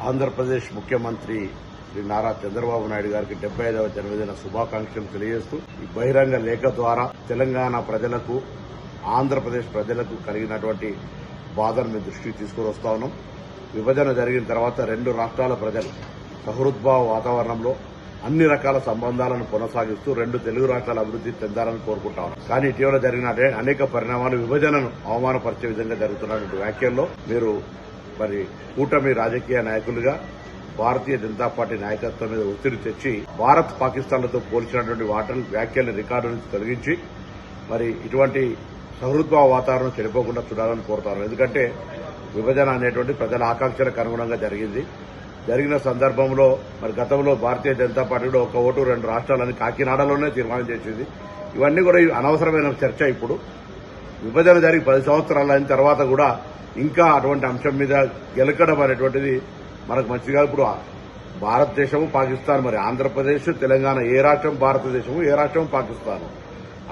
ఆంధ్రప్రదేశ్ ముఖ్యమంత్రి శ్రీ నారా చంద్రబాబు నాయుడు గారికి 75వ జన్మదిన శుభాకాంక్షలు తెలియజేస్తూ ఈ బహిరంగ లేఖ ద్వారా తెలంగాణ ప్రజలకు ఆంధ్రప్రదేశ్ ప్రజలకు కలిగినటువంటి బాధను మీ దృష్టికి తీసుకుని వస్తా ఉన్నాం. విభజన జరిగిన తర్వాత రెండు రాష్ట్రాల ప్రజలు సహృద్భావ వాతావరణంలో అన్ని రకాల సంబంధాలను కొనసాగిస్తూ రెండు తెలుగు రాష్ట్రాల అభివృద్ధి చెందాలని కోరుకుంటా ఉన్నాం. కానీ ఇటీవల జరిగిన అనేక పరిణామాలు విభజనను అవమానపరిచే విధంగా జరుగుతున్నటువంటి వ్యాఖ్యల్లో మీరు కూటమి రాజకీయ నాయకులుగా భారతీయ జనతా పార్టీ నాయకత్వం మీద ఒత్తిడి తెచ్చి భారత్ పాకిస్తాన్లతో పోల్చినటువంటి వ్యాఖ్యల్ని రికార్డు నుంచి తొలగించి ఇటువంటి సహృద్భావ వాతావరణం చెడిపోకుండా చూడాలని కోరుతాను. ఎందుకంటే విభజన అనేటువంటి ప్రజల ఆకాంక్షలకు అనుగుణంగా జరిగిన సందర్భంలో గతంలో భారతీయ జనతా పార్టీ కూడా ఒక ఓటు రెండు రాష్ట్రాలని కాకినాడలోనే తీర్మానం చేసింది. ఇవన్నీ కూడా అనవసరమైన చర్చ. ఇప్పుడు విభజన జరిగి 10 సంవత్సరాలు అయిన తర్వాత కూడా ఇంకా అటువంటి అంశం మీద గెలకడం అనేటువంటిది మనకు మంచిగా. ఇప్పుడు భారతదేశము పాకిస్తాన్, ఆంధ్రప్రదేశ్ తెలంగాణ ఏ రాష్ట్రం భారతదేశము, ఏ రాష్ట్రం పాకిస్తాన్.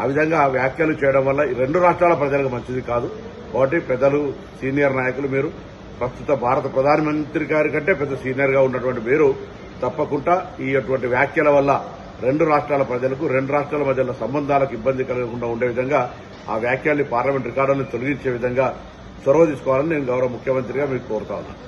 ఆ విధంగా వ్యాఖ్యలు చేయడం వల్ల ఈ రెండు రాష్ట్రాల ప్రజలకు మంచిది కాదు. కాబట్టి పెద్దలు సీనియర్ నాయకులు, మీరు ప్రస్తుత భారత ప్రధానమంత్రి గారి కంటే పెద్ద సీనియర్ గా ఉన్నటువంటి మీరు తప్పకుండా ఈ అటువంటి వ్యాఖ్యల వల్ల రెండు రాష్ట్రాల ప్రజలకు రెండు రాష్ట్రాల మధ్య సంబంధాలకు ఇబ్బంది కలగకుండా ఉండే విధంగా ఆ వ్యాఖ్యల్ని పార్లమెంట్ రికార్డులను తొలగించే విధంగా చొరవ తీసుకోవాలని నేను గౌరవ ముఖ్యమంత్రిగా మీకు కోరుతా ఉన్నాను.